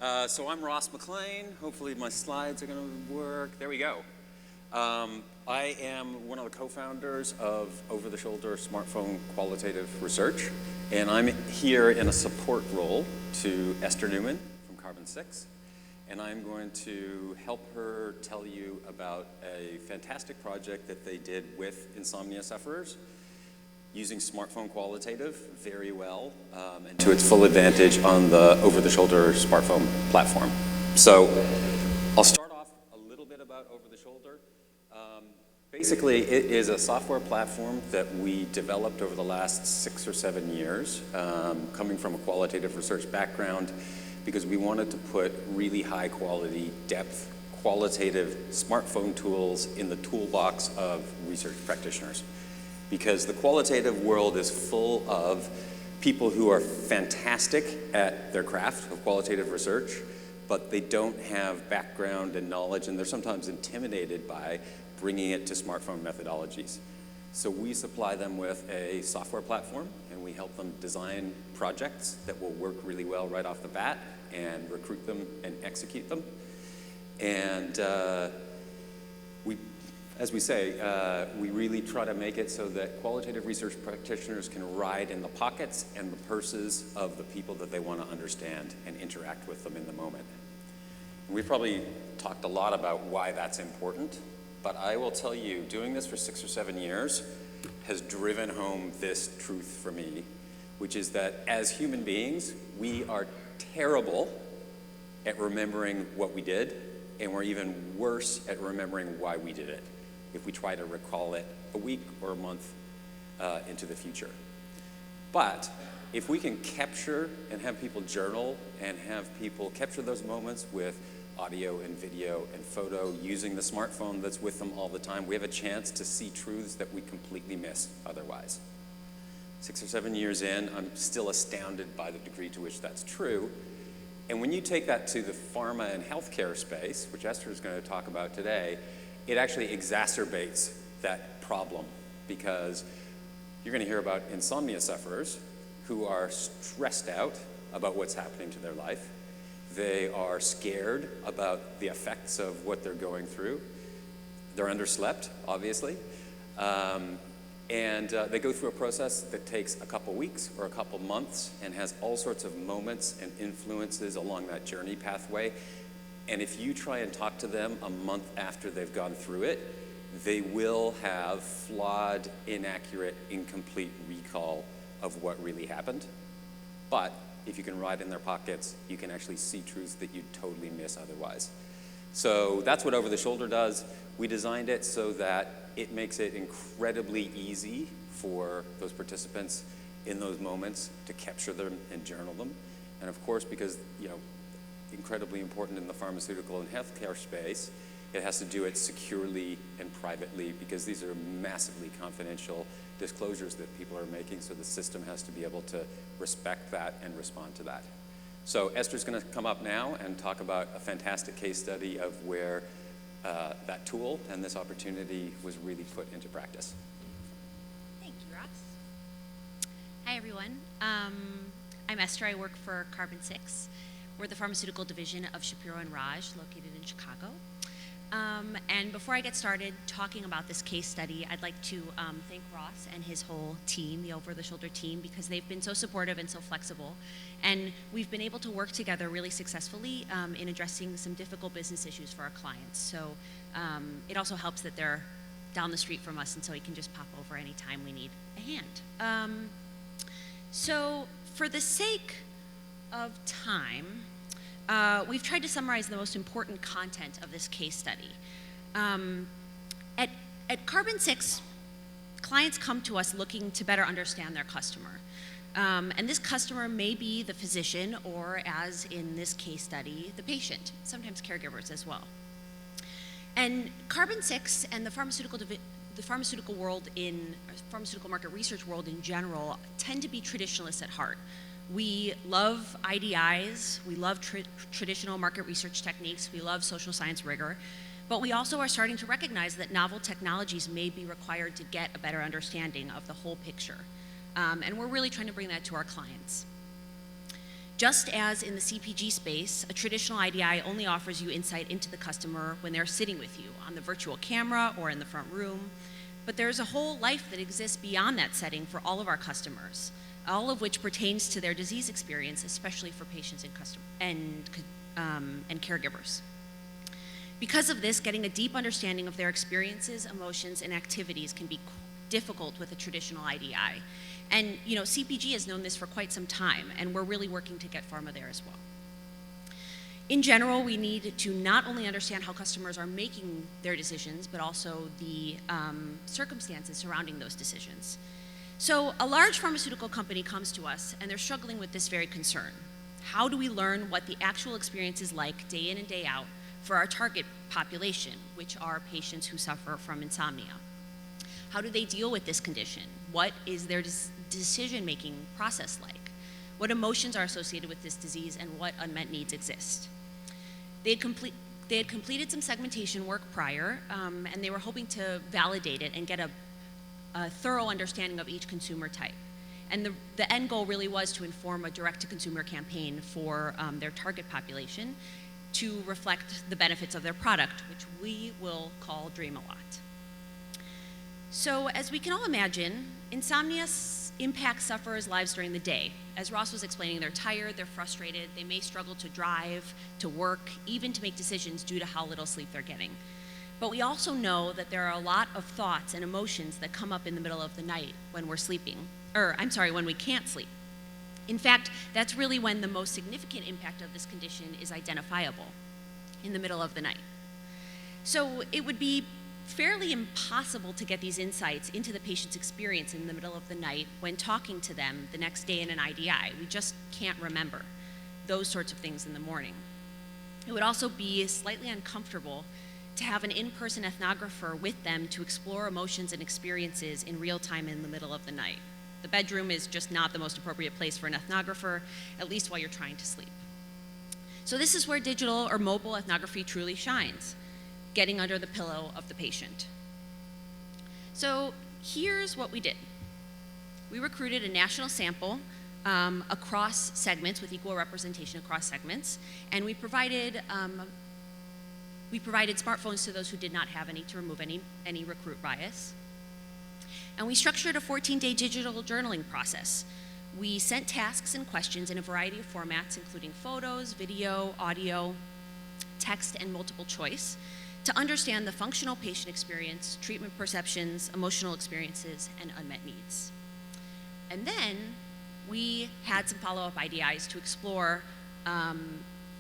So I'm McLean. Hopefully my slides are going to work. There we go. I am one of the co-founders of over-the-shoulder smartphone qualitative research, and I'm here in a support role to Esther Newman from CarbonSix, and I'm going to help her tell you about a fantastic project that they did with insomnia sufferers, using smartphone qualitative very well and to its full advantage on the over-the-shoulder smartphone platform. So I'll start off a little bit about over-the-shoulder. Basically, it is a software platform that we developed over the last 6 or 7 years, coming from a qualitative research background, because we wanted to put really high quality, depth, qualitative smartphone tools in the toolbox of research practitioners. Because the qualitative world is full of people who are fantastic at their craft of qualitative research, but they don't have background and knowledge, and they're sometimes intimidated by bringing it to smartphone methodologies. So we supply them with a software platform, and we help them design projects that will work really well right off the bat, and recruit them and execute them. And as we say, we really try to make it so that qualitative research practitioners can ride in the pockets and the purses of the people that they want to understand and interact with them in the moment. We've probably talked a lot about why that's important, but I will tell you, doing this for 6 or 7 years has driven home this truth for me, which is that as human beings, we are terrible at remembering what we did, and we're even worse at remembering why we did it if we try to recall it a week or a month into the future. But if we can capture and have people journal and have people capture those moments with audio and video and photo using the smartphone that's with them all the time, we have a chance to see truths that we completely miss otherwise. 6 or 7 years in, I'm still astounded by the degree to which that's true. And when you take that to the pharma and healthcare space, which Esther is going to talk about today, it actually exacerbates that problem, because you're going to hear about insomnia sufferers who are stressed out about what's happening to their life. They are scared about the effects of what they're going through. They're underslept, obviously. And they go through a process that takes a couple weeks or a couple months and has all sorts of moments and influences along that journey pathway. And if you try and talk to them a month after they've gone through it, they will have flawed, inaccurate, incomplete recall of what really happened. But if you can ride in their pockets, you can actually see truths that you'd totally miss otherwise. So that's what Over the Shoulder does. We designed it so that it makes it incredibly easy for those participants in those moments to capture them and journal them. And of course, because, incredibly important in the pharmaceutical and healthcare space, it has to do it securely and privately, because these are massively confidential disclosures that people are making, so the system has to be able to respect that and respond to that. So Esther's going to come up now and talk about a fantastic case study of where that tool and this opportunity was really put into practice. Thank you, Ross. Hi, everyone. I'm Esther. I work for CarbonSix. We're the pharmaceutical division of Shapiro and Raj, located in Chicago. And before I get started talking about this case study, I'd like to thank Ross and his whole team, the over-the-shoulder team, because they've been so supportive and so flexible. And we've been able to work together really successfully in addressing some difficult business issues for our clients. So it also helps that they're down the street from us, and so we can just pop over anytime we need a hand. So for the sake of time, we've tried to summarize the most important content of this case study. At CarbonSix, clients come to us looking to better understand their customer. And this customer may be the physician, or as in this case study, the patient, sometimes caregivers as well. And CarbonSix and the pharmaceutical market research world in general tend to be traditionalists at heart. We love IDIs, we love traditional market research techniques, we love social science rigor, but we also are starting to recognize that novel technologies may be required to get a better understanding of the whole picture. And we're really trying to bring that to our clients. Just as in the CPG space, a traditional IDI only offers you insight into the customer when they're sitting with you on the virtual camera or in the front room. But there's a whole life that exists beyond that setting for all of our customers, all of which pertains to their disease experience, especially for patients and caregivers. Because of this, getting a deep understanding of their experiences, emotions, and activities can be difficult with a traditional IDI. And CPG has known this for quite some time, and we're really working to get pharma there as well. In general, we need to not only understand how customers are making their decisions, but also the circumstances surrounding those decisions. So a large pharmaceutical company comes to us, and they're struggling with this very concern. How do we learn what the actual experience is like day in and day out for our target population, which are patients who suffer from insomnia? How do they deal with this condition? What is their decision-making process like? What emotions are associated with this disease, and what unmet needs exist? They had completed some segmentation work prior, and they were hoping to validate it and get a thorough understanding of each consumer type. And the end goal really was to inform a direct-to-consumer campaign for their target population to reflect the benefits of their product, which we will call Dream a Lot. So as we can all imagine, insomnia impacts sufferers' lives during the day. As Ross was explaining, they're tired, they're frustrated, they may struggle to drive, to work, even to make decisions due to how little sleep they're getting. But we also know that there are a lot of thoughts and emotions that come up in the middle of the night when we're sleeping, when we can't sleep. In fact, that's really when the most significant impact of this condition is identifiable, in the middle of the night. So it would be fairly impossible to get these insights into the patient's experience in the middle of the night when talking to them the next day in an IDI. We just can't remember those sorts of things in the morning. It would also be slightly uncomfortable to have an in-person ethnographer with them to explore emotions and experiences in real time in the middle of the night. The bedroom is just not the most appropriate place for an ethnographer, at least while you're trying to sleep. So this is where digital or mobile ethnography truly shines, getting under the pillow of the patient. So here's what we did. We recruited a national sample across segments with equal representation across segments, and we provided smartphones to those who did not have any to remove any recruit bias. And we structured a 14-day digital journaling process. We sent tasks and questions in a variety of formats, including photos, video, audio, text, and multiple choice, to understand the functional patient experience, treatment perceptions, emotional experiences, and unmet needs. And then we had some follow-up IDIs to explore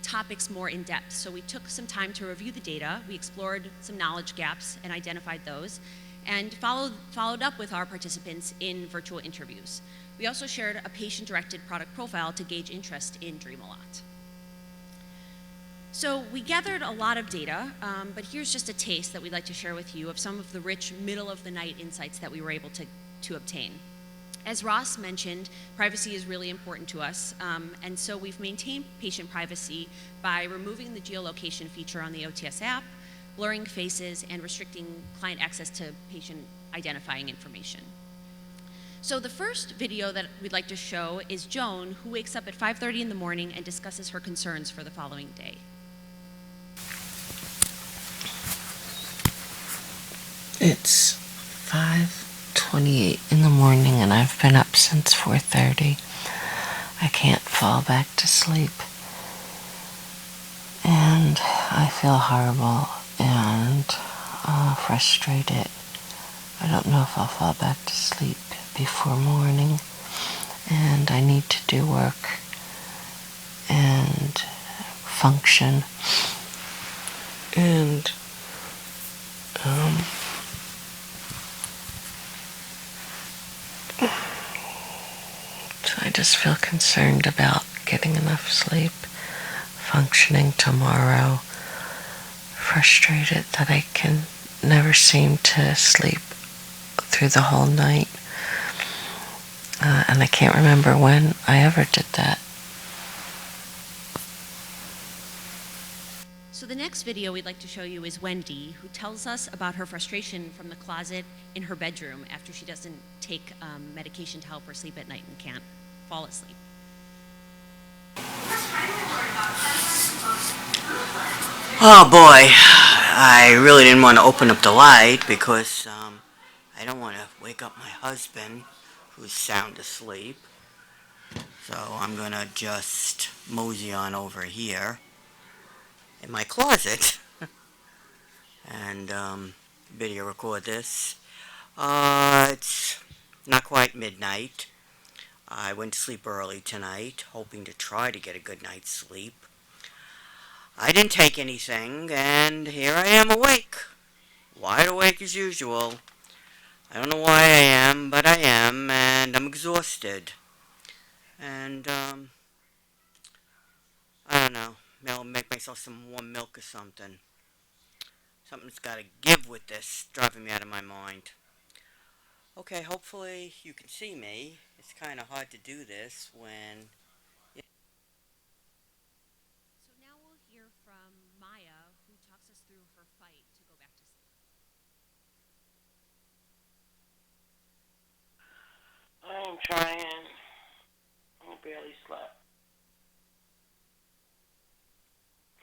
topics more in depth. So we took some time to review the data, we explored some knowledge gaps and identified those, and followed up with our participants in virtual interviews. We also shared a patient-directed product profile to gauge interest in Dream a Lot. So we gathered a lot of data, but here's just a taste that we'd like to share with you of some of the rich middle-of-the-night insights that we were able to obtain. As Ross mentioned, privacy is really important to us, and so we've maintained patient privacy by removing the geolocation feature on the OTS app, blurring faces, and restricting client access to patient identifying information. So the first video that we'd like to show is Joan, who wakes up at 5:30 in the morning and discusses her concerns for the following day. It's 5:28 in the morning and I've been up since 4:30. I can't fall back to sleep. And I feel horrible and frustrated. I don't know if I'll fall back to sleep before morning. And I need to do work and function. And so I just feel concerned about getting enough sleep, functioning tomorrow, frustrated that I can never seem to sleep through the whole night. And I can't remember when I ever did that. So the next video we'd like to show you is Wendy, who tells us about her frustration from the closet in her bedroom after she doesn't take medication to help her sleep at night and can't fall asleep. Oh boy, I really didn't want to open up the light because I don't want to wake up my husband who's sound asleep. So I'm going to just mosey on over here in my closet and video record this. It's not quite midnight. I went to sleep early tonight, hoping to try to get a good night's sleep. I didn't take anything, and here I am awake. Wide awake as usual. I don't know why I am, but I am, and I'm exhausted. And, I don't know. Maybe I'll make myself some warm milk or something. Something's gotta give with this, driving me out of my mind. Okay, hopefully you can see me. It's kinda hard to do this when... So now we'll hear from Maya, who talks us through her fight to go back to sleep. I'm trying. I barely slept.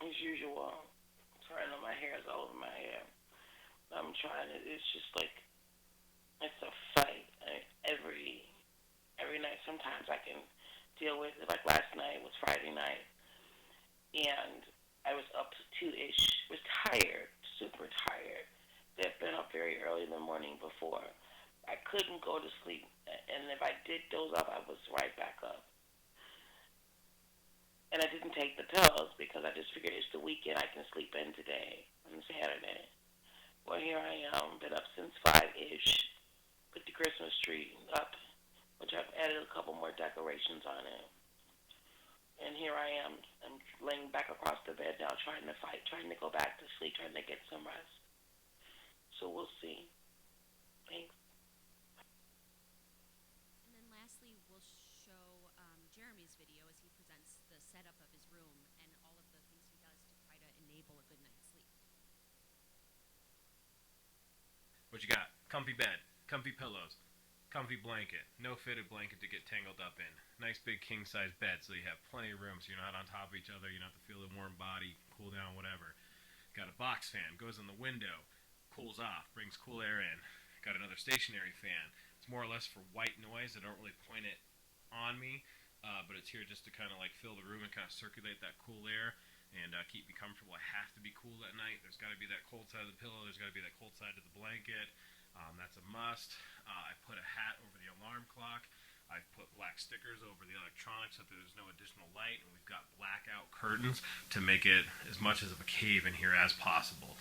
As usual. Sorry, I know my hair is all over my hair. I'm trying it. It's just like, it's a fight. Every night, sometimes I can deal with it. Like last night was Friday night, and I was up to 2-ish. Was tired, super tired. I'd been up very early in the morning before. I couldn't go to sleep, and if I did doze off, I was right back up. And I didn't take the pills because I just figured it's the weekend, I can sleep in today on Saturday. Well, here I am, been up since 5-ish, put the Christmas tree up, which I've added a couple more decorations on it. And here I am, I'm laying back across the bed now, trying to fight, trying to go back to sleep, trying to get some rest. So we'll see. Thanks. And then lastly, we'll show Jeremy's video as he presents the setup of his room and all of the things he does to try to enable a good night's sleep. What you got? Comfy bed, comfy pillows, comfy blanket, no fitted blanket to get tangled up in. Nice big king size bed so you have plenty of room so you're not on top of each other, you don't have to feel the warm body, cool down, whatever. Got a box fan, goes in the window, cools off, brings cool air in. Got another stationary fan. It's more or less for white noise. I don't really point it on me, but it's here just to kind of like fill the room and kind of circulate that cool air and keep me comfortable. I have to be cool at night. There's got to be that cold side of the pillow. There's got to be that cold side of the blanket. That's a must. I put a hat over the alarm clock. I've put black stickers over the electronics so that there's no additional light, and we've got blackout curtains to make it as much as of a cave in here as possible.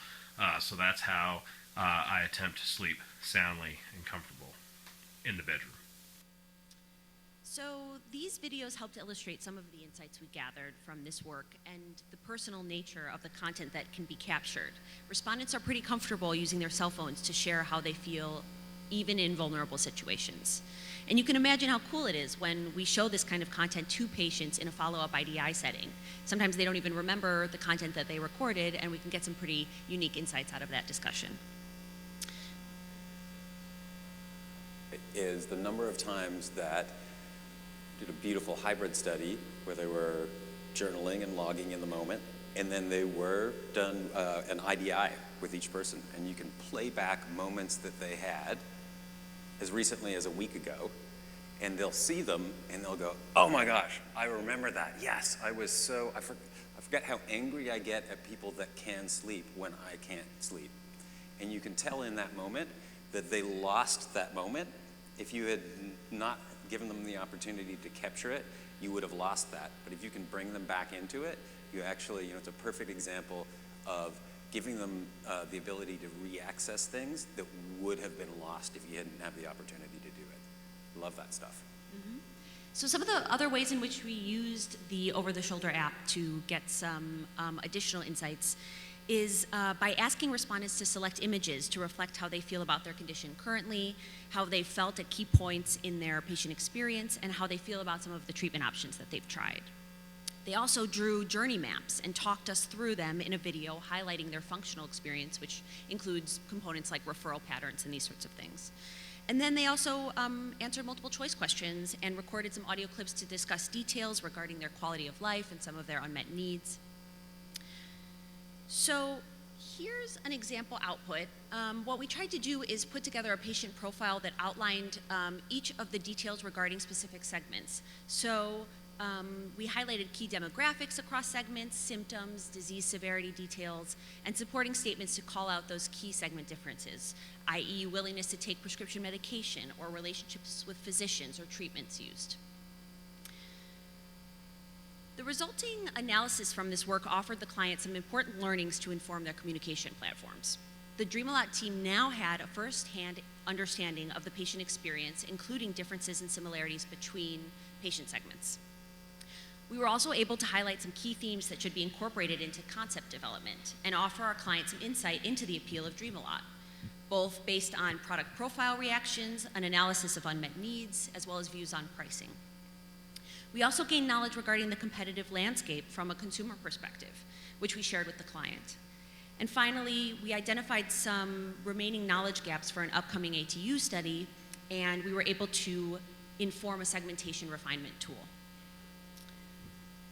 So that's how I attempt to sleep soundly and comfortable in the bedroom. So these videos help to illustrate some of the insights we gathered from this work and the personal nature of the content that can be captured. Respondents are pretty comfortable using their cell phones to share how they feel even in vulnerable situations. And you can imagine how cool it is when we show this kind of content to patients in a follow-up IDI setting. Sometimes they don't even remember the content that they recorded, and we can get some pretty unique insights out of that discussion. Is the number of times that did a beautiful hybrid study where they were journaling and logging in the moment, and then they were done an IDI with each person, and you can play back moments that they had as recently as a week ago, and they'll see them and they'll go, oh my gosh, I remember that. Yes, I forget how angry I get at people that can sleep when I can't sleep. And you can tell in that moment that they lost that moment. If you had not given them the opportunity to capture it, you would have lost that. But if you can bring them back into it, you actually, it's a perfect example of giving them the ability to re-access things that would have been lost if you hadn't had the opportunity to do it. Love that stuff. Mm-hmm. So some of the other ways in which we used the over-the-shoulder app to get some additional insights is by asking respondents to select images to reflect how they feel about their condition currently, how they felt at key points in their patient experience, and how they feel about some of the treatment options that they've tried. They also drew journey maps and talked us through them in a video highlighting their functional experience, which includes components like referral patterns and these sorts of things. And then they also answered multiple choice questions and recorded some audio clips to discuss details regarding their quality of life and some of their unmet needs. So here's an example output. What we tried to do is put together a patient profile that outlined each of the details regarding specific segments. So we highlighted key demographics across segments, symptoms, disease severity details, and supporting statements to call out those key segment differences, i.e. willingness to take prescription medication or relationships with physicians or treatments used. The resulting analysis from this work offered the client some important learnings to inform their communication platforms. The Dream-A-Lot team now had a first-hand understanding of the patient experience, including differences and similarities between patient segments. We were also able to highlight some key themes that should be incorporated into concept development and offer our clients some insight into the appeal of Dream-A-Lot, both based on product profile reactions, an analysis of unmet needs, as well as views on pricing. We also gained knowledge regarding the competitive landscape from a consumer perspective, which we shared with the client. And finally, we identified some remaining knowledge gaps for an upcoming ATU study, and we were able to inform a segmentation refinement tool.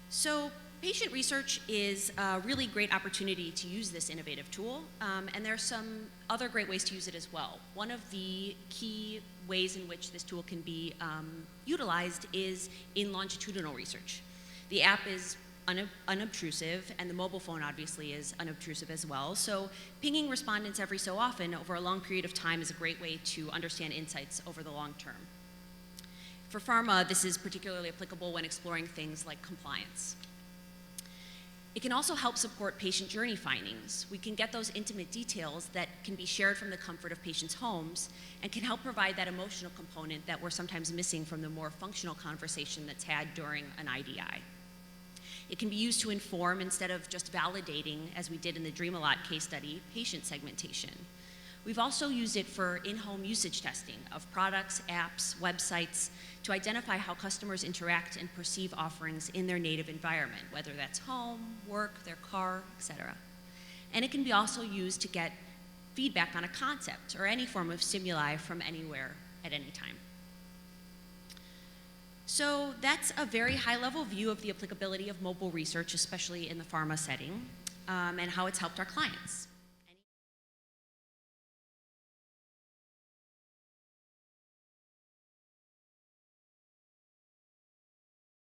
So patient research is a really great opportunity to use this innovative tool, and there are some other great ways to use it as well. One of the key ways in which this tool can be utilized is in longitudinal research. The app is unobtrusive, and the mobile phone obviously is unobtrusive as well. So pinging respondents every so often over a long period of time is a great way to understand insights over the long term. For pharma, this is particularly applicable when exploring things like compliance. It can also help support patient journey findings. We can get those intimate details that can be shared from the comfort of patients' homes and can help provide that emotional component that we're sometimes missing from the more functional conversation that's had during an IDI. It can be used to inform instead of just validating, as we did in the Dream-A-Lot case study, patient segmentation. We've also used it for in-home usage testing of products, apps, websites, to identify how customers interact and perceive offerings in their native environment, whether that's home, work, their car, etc. And it can be also used to get feedback on a concept or any form of stimuli from anywhere at any time. So that's a very high-level view of the applicability of mobile research, especially in the pharma setting, and how it's helped our clients.